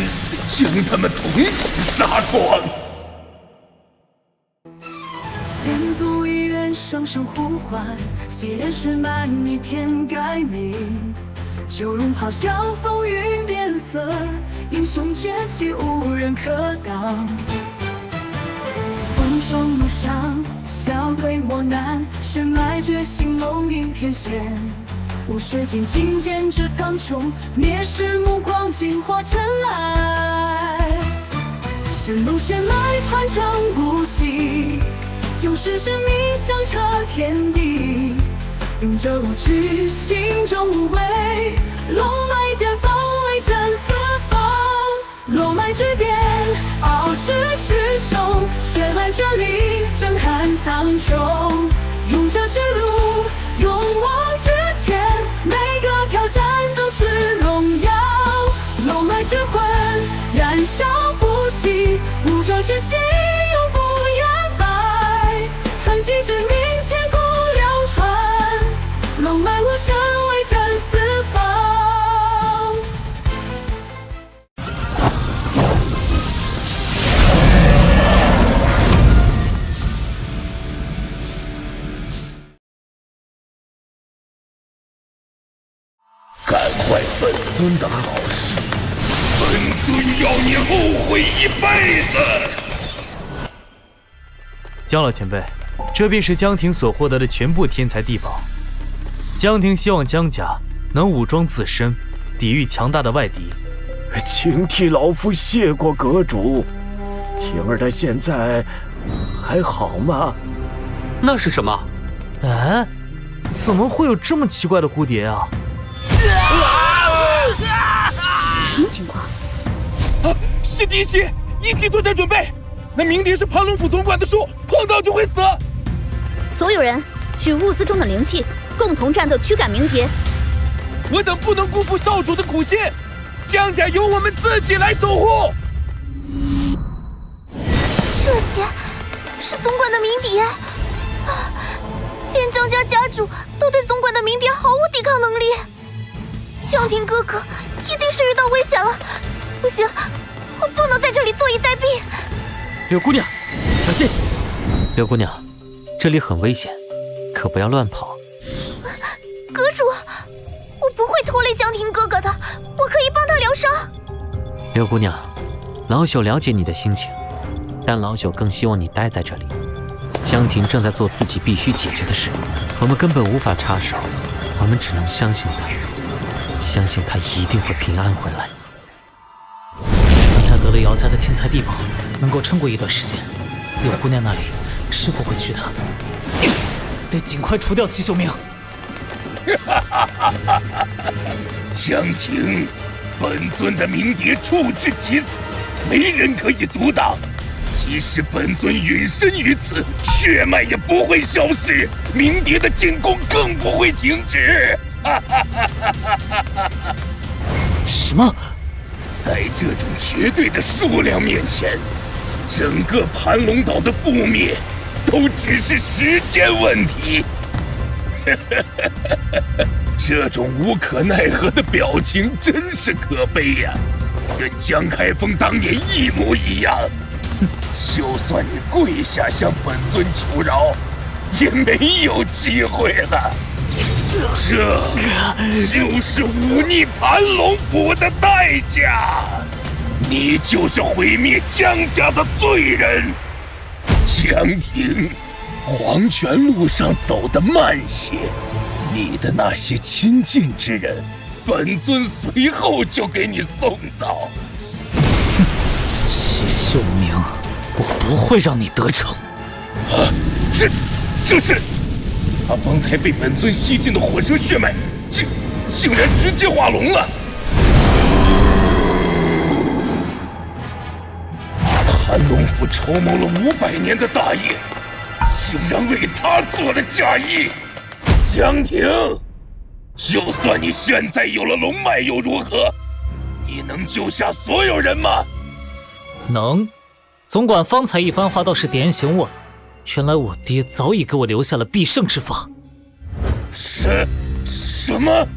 将他们统统杀光。先祖一人声声呼唤，昔人水漫逆天改名。九龙咆哮，风云变色，英雄崛起，无人可挡。风霜路上，笑对磨难，血脉觉醒，龙吟翩跹。无水镜，金剑指苍穹，灭世目光，惊化尘埃。神龙血脉传承不息，勇士之名响彻天地。勇者无惧，心中无畏，龙脉巅峰威震四方。龙脉之巅，傲视群雄，血脉之力震撼苍穹。勇者之路，勇往直前，每个挑战都是荣耀。龙脉之魂，燃烧不息，武者之心永不言败。传奇之名，千古流传，龙脉无声，威震四方。干坏本尊的好事，本尊要你后悔一辈子。江老前辈，这便是江庭所获得的全部天才地宝。江庭希望江家能武装自身，抵御强大的外敌。请替老夫谢过阁主。婷儿她现在还好吗？那是什么？哎，怎么会有这么奇怪的蝴蝶啊？什么情况？是滴血，一起作战准备。那鸣笛是盘龙府总管的树，碰到就会死。所有人取物资中的灵气，共同战斗驱赶鸣蝶。我等不能辜负少主的苦心，江家由我们自己来守护。这些是总管的鸣笛，连张家家主都对总管的鸣笛毫无抵抗能力。江庭哥哥一定是遇到危险了，不行，我不能在这里坐以待毙。柳姑娘，小心！柳姑娘，这里很危险，可不要乱跑。阁主，我不会拖累江庭哥哥的，我可以帮他疗伤。柳姑娘，老朽了解你的心情，但老朽更希望你待在这里。江庭正在做自己必须解决的事，我们根本无法插手，我们只能相信他，相信他一定会平安回来。现在得了姚家的天才地宝，能够撑过一段时间。柳姑娘那里是否会去的？得尽快除掉齐秀明。江庭，本尊的鸣蝶处置即死，没人可以阻挡。即使本尊陨身于此，血脉也不会消失，鸣蝶的进攻更不会停止。什么？在这种绝对的数量面前，整个盘龙岛的覆灭都只是时间问题。这种无可奈何的表情真是可悲呀，跟江开峰当年一模一样。就算你跪下向本尊求饶，也没有机会了。这就是忤逆盘龙府的代价，你就是毁灭江家的罪人。江庭，黄泉路上走得慢些，你的那些亲近之人，本尊随后就给你送到。齐秀明，我不会让你得逞。啊，这是他方才被本尊吸进的火蛇血脉，竟然直接化龙了。盘龙府筹谋了500年的大业，竟然为他做了嫁衣。江庭，就算你现在有了龙脉又如何？你能救下所有人吗？能。总管方才一番话倒是点醒我了，原来我爹早已给我留下了必胜之法。什么？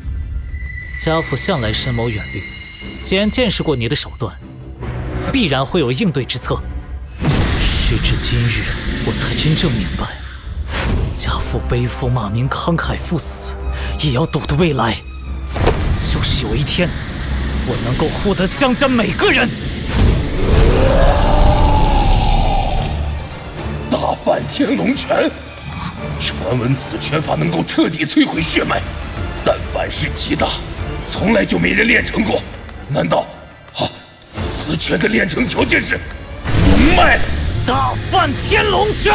家父向来深谋远虑，既然见识过你的手段，必然会有应对之策。时至今日，我才真正明白，家父背负骂名，慷慨赴死，也要赌的未来，就是有一天，我能够获得江家每个人。大梵天龙拳，传闻此拳法能够彻底摧毁血脉，但凡事极大，从来就没人练成过。难道此拳的练成条件是龙脉？大梵天龙拳！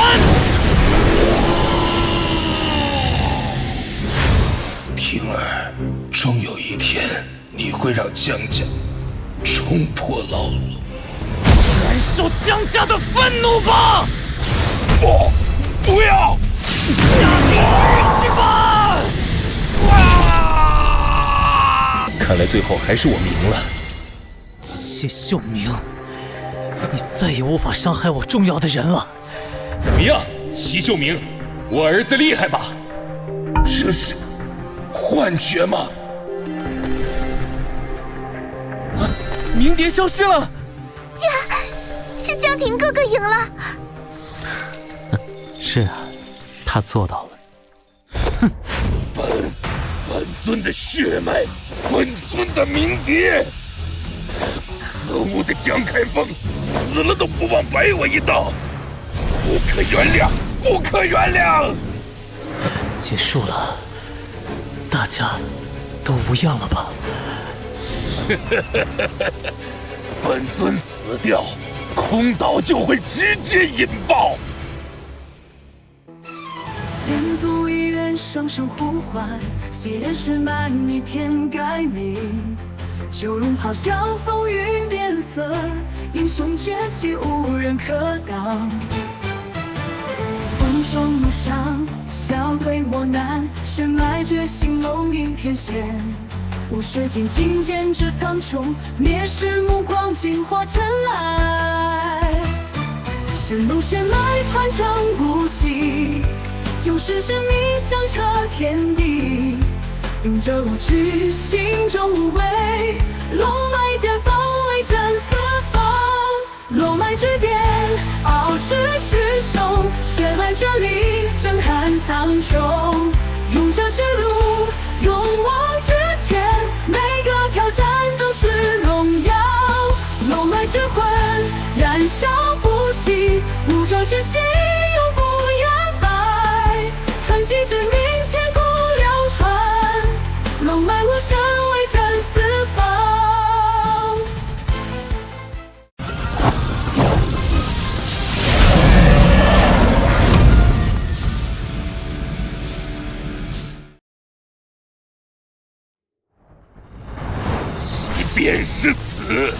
婷儿，终有一天你会让江家冲破牢笼，感受江家的愤怒吧！不要！下地狱去吧！看来最后还是我赢了。戚秀明，你再也无法伤害我重要的人了。怎么样，戚秀明，我儿子厉害吧？这是幻觉吗？鸣蝶消失了！呀，是江婷哥哥赢了。是啊，他做到了。本尊的血脉，本尊的鸣蝶，可恶的江开峰，死了都不忘摆我一道，不可原谅，不可原谅！结束了，大家都无恙了吧？本尊死掉，空岛就会直接引爆。先祖遗愿，双声呼唤，血莲血脉逆天改名。九龙咆哮，风云变色，英雄崛起，无人可挡。风霜路上，笑对磨难，血脉觉醒，龙吟天险。无水镜金剑指苍穹，灭世目光惊化尘埃。神龙血脉传承不息，用世之名响彻天地。勇者无惧，心中无畏，龙脉巅峰威震四方。龙脉之巅，傲视群雄，血脉之力震撼苍穹。勇者之路，勇往直前，每个挑战都是荣耀。龙脉之魂，燃烧不息，武者之心永不言败。传奇之名，千古流传，龙脉无声，威震四方。即便是死，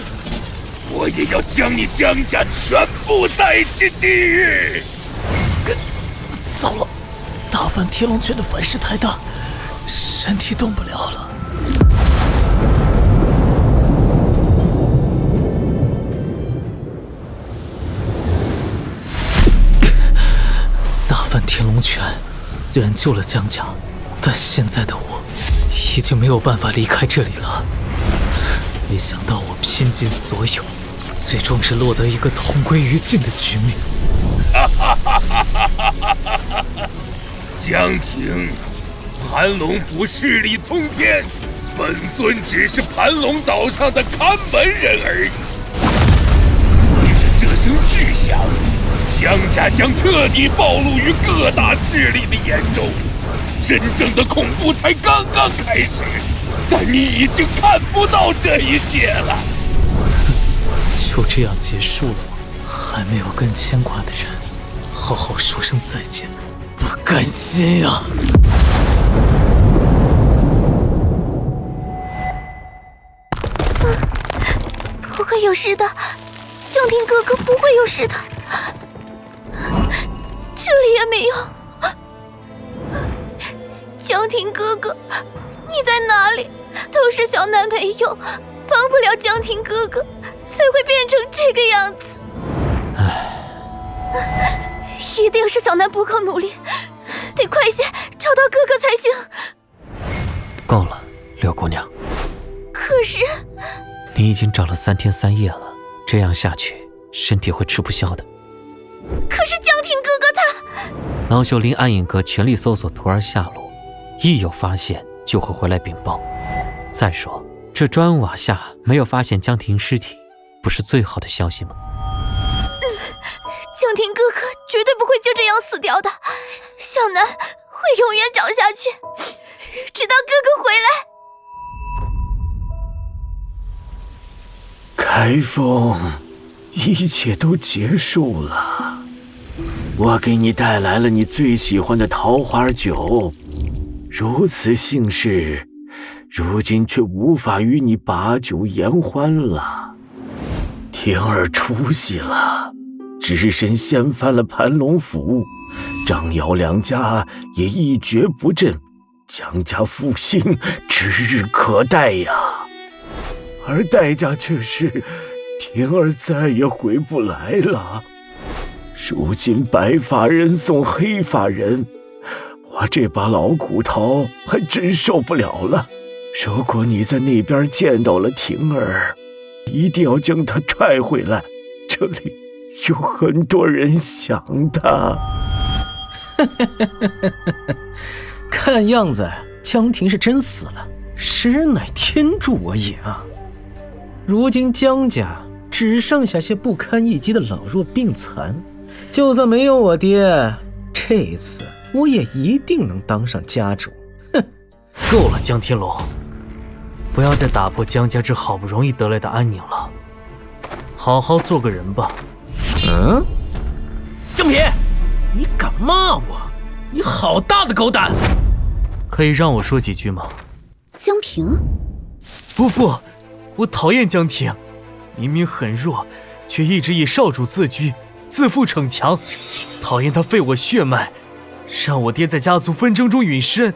我也要将你江家全部带进地狱！糟了，大梵天龙拳的反噬太大，身体动不了了。大梵天龙拳虽然救了江家，但现在的我已经没有办法离开这里了。没想到我拼尽所有，最终只落得一个同归于尽的局面。江婷，盘龙府势力通天，本尊只是盘龙岛上的看门人而已。随着这声巨响，江家将彻底暴露于各大势力的眼中，真正的恐怖才刚刚开始。但你已经看不到这一切了。就这样结束了吗？还没有跟牵挂的人好好说声再见，不甘心呀！不会有事的，江婷哥哥不会有事的。这里也没有。江婷哥哥，你在哪里？都是小南没有，拜帮不了江婷哥哥，才会变成这个样子。一定是小南不够努力，得快些找到哥哥才行。够了，六姑娘。可是你已经找了3天3夜了，这样下去身体会吃不消的。可是江婷哥哥他……老朽令暗影阁全力搜索徒儿下落，一有发现就会回来禀报。再说，这砖瓦下没有发现江婷尸体，不是最好的消息吗？江婷哥哥绝对不会就这样死掉的，小南会永远找下去，直到哥哥回来。开封，一切都结束了。我给你带来了你最喜欢的桃花酒，如此幸事，如今却无法与你把酒言欢了。婷儿出息了，只身掀翻了盘龙府，张姚两家也一蹶不振，江家复兴指日可待呀。而代价却是婷儿再也回不来了。如今白发人送黑发人，我这把老骨头还真受不了了。如果你在那边见到了婷儿，一定要将她拽回来，这里有很多人想她。看样子江婷是真死了，实乃天助我也啊！如今江家只剩下些不堪一击的老弱病残，就算没有我爹，这次我也一定能当上家主。哼！够了，江天龙，不要再打破江家这好不容易得来的安宁了，好好做个人吧。江平，你敢骂我？你好大的狗胆！可以让我说几句吗？江平，不父，我讨厌江婷，明明很弱，却一直以少主自居，自负逞强。讨厌他废我血脉，让我爹在家族纷争中陨身。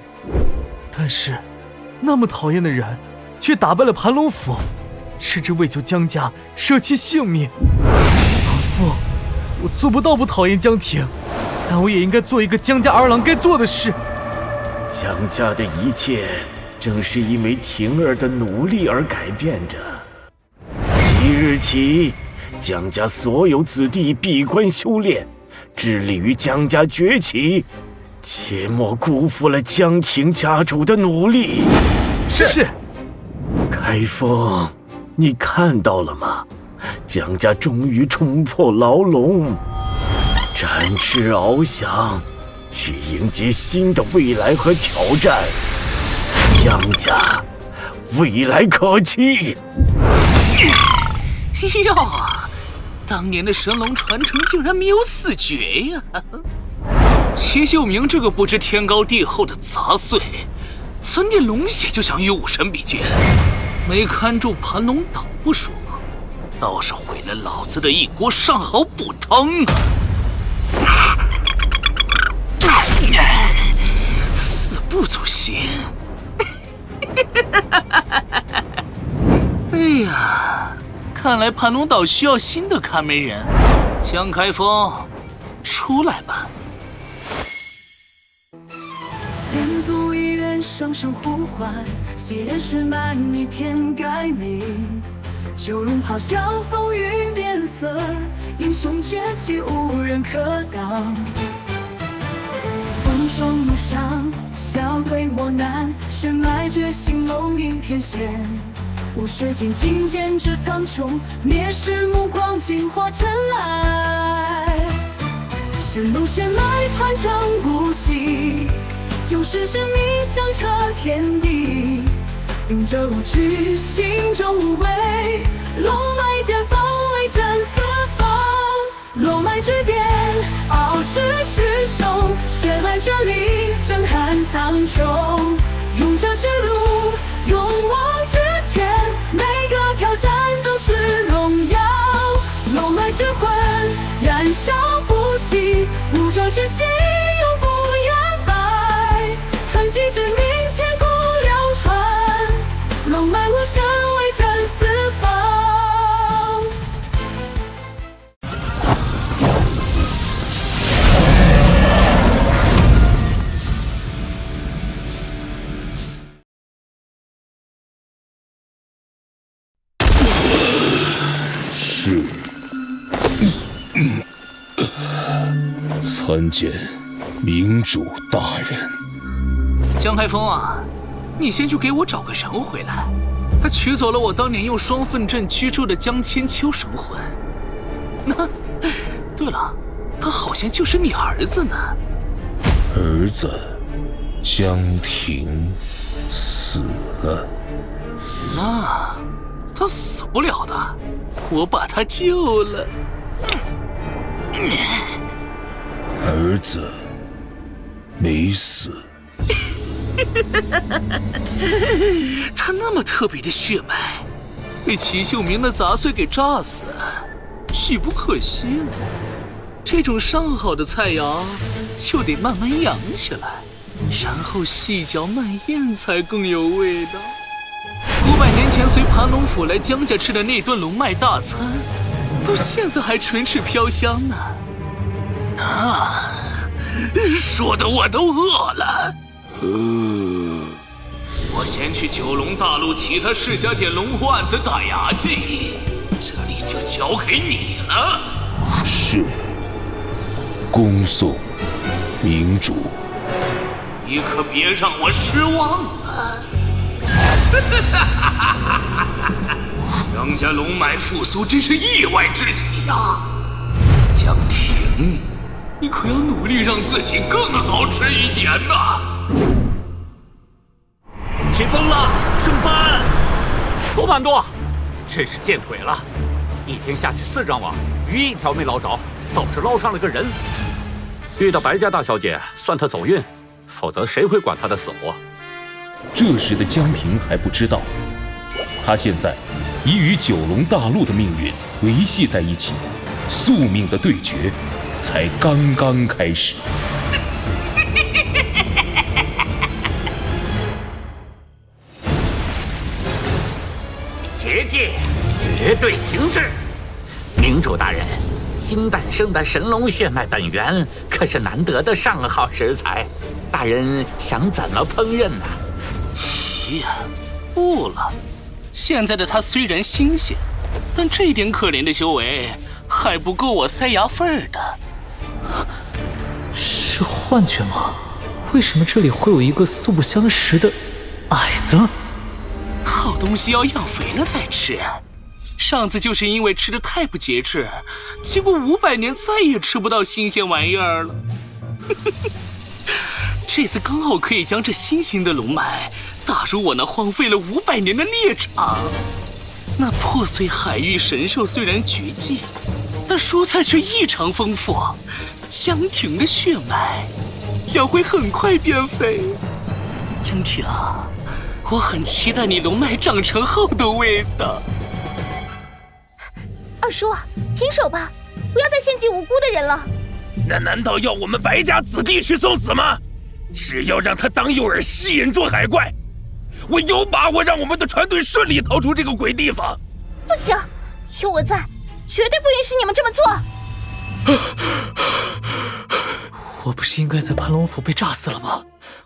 但是，那么讨厌的人，却打败了盘龙府，甚至为救江家舍弃性命。父，我做不到不讨厌江婷，但我也应该做一个江家儿郎该做的事。江家的一切，正是因为婷儿的努力而改变着。即日起，江家所有子弟闭关修炼，致力于江家崛起，切莫辜负了江婷家主的努力。是。开封，你看到了吗？江家终于冲破牢笼，展翅翱翔，去迎接新的未来和挑战。江家未来可期。哟，当年的神龙传承竟然没有死绝呀！齐秀明这个不知天高地厚的杂碎，曾点龙血就想与武神比肩，没看住盘龙岛不说，倒是毁了老子的一锅上好补汤啊！死不足惜。哎呀，看来盘龙岛需要新的看门人，江开封，出来吧。先祖遗愿，声声呼唤，血染血脉，逆天改命。九龙咆哮，风云变色，英雄崛起，无人可挡。风霜路上，笑对磨难，血脉觉醒，龙吟天险。无水镜金剑指苍穹，灭世目光，净化尘埃。神龙血脉传承不息，勇士之名响彻天地。迎着无惧，心中无畏，龙脉巅峰威震四方。龙脉之巅，傲视群雄，血脉之力震撼苍穹。勇者之路，勇往直前，每个挑战都是荣耀。龙脉之魂，燃烧不息，武者之心永不言败。传奇之名，千古流传，龙脉无声威震四参见明主大人。江海峰啊，你先去给我找个人回来，他取走了我当年用双凤镇居住的江千秋神魂。那，对了，他好像就是你儿子呢。儿子江庭死了。那他死不了的，我把他救了。儿子没死。他那么特别的血脉，被齐秀明的杂碎给炸死，岂不可惜吗？这种上好的菜肴就得慢慢养起来，然后细嚼慢咽才更有味道。500年前随盘龙府来江家吃的那顿龙脉大餐，到现在还唇齿飘香呢。啊，说的我都饿了。我先去九龙大陆其他世家点龙丸子打牙祭，这里就交给你了。是，恭送明主。你可别让我失望啊！江家龙脉复苏真是意外之喜呀！江婷，你可要努力让自己更好吃一点呐！起风了，升帆！左盘舵，真是见鬼了！一天下去4张网，鱼一条没捞着，倒是捞上了个人。遇到白家大小姐，算她走运，否则谁会管她的死活？这时的江婷还不知道，她现在已与九龙大陆的命运维系在一起，宿命的对决才刚刚开始。结界绝对停滞！明主大人，新诞生的神龙血脉本源可是难得的上好食材，大人想怎么烹饪呢？呀，不了。现在的他虽然新鲜，但这点可怜的修为还不够我塞牙缝儿的。是幻觉吗？为什么这里会有一个素不相识的矮子？好东西要养肥了再吃。上次就是因为吃得太不节制，结果500年再也吃不到新鲜玩意儿了。这次刚好可以将这新兴的龙脉打入我那荒废了500年的猎场。那破碎海域神兽虽然绝迹，但蔬菜却异常丰富，江婷的血脉将会很快变肥。江婷，我很期待你龙脉长成后的味道。二叔，停手吧，不要再献祭无辜的人了。那难道要我们白家子弟去送死吗？是要让他当诱饵吸引住海怪？我有把握让我们的船队顺利逃出这个鬼地方。不行，有我在，绝对不允许你们这么做。我不是应该在盘龙府被炸死了吗？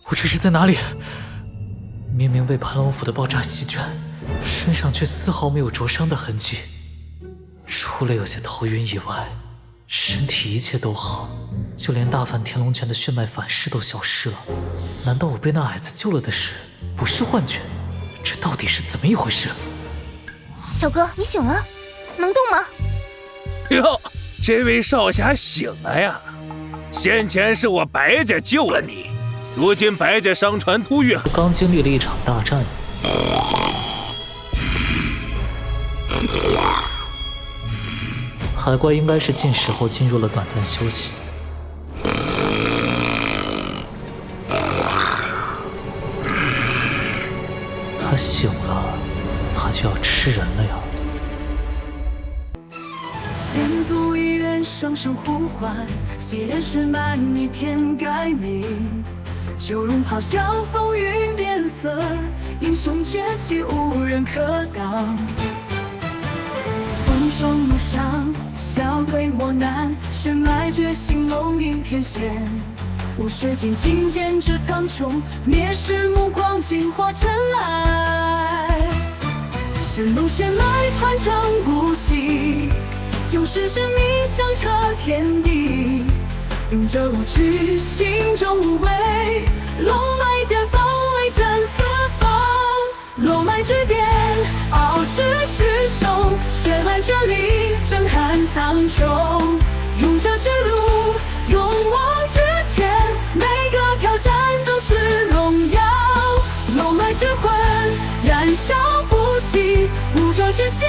我这是在哪里？明明被盘龙府的爆炸席卷，身上却丝毫没有灼伤的痕迹，除了有些头晕以外，身体一切都好，就连大梵天龙拳的血脉反噬都消失了。难道我被那矮子救了的事不是幻觉？这到底是怎么一回事？小哥，你醒了，能动吗？哟，这位少侠醒了呀！先前是我白家救了你，如今白家商船突遇，刚经历了一场大战。海怪应该是近时候进入了短暂休息。他醒了，他就要吃人了呀！先祖遗愿，双声呼唤，血莲水漫逆天改名。九龙咆哮，风云变色，英雄崛起，无人可挡。风霜路上，笑对磨难，血脉觉醒，龙吟翩跹。无水晶金剑指苍穹，灭世目光惊化尘埃。神龙血脉传承不息，勇士之名响彻天地。勇者无惧，心中无畏，龙脉巅峰威震四方。龙脉之巅，傲视群雄，血脉之力震撼苍穹。勇者之路，勇往直前，每个挑战都是荣耀。龙脉之魂，燃烧不息，武者之心。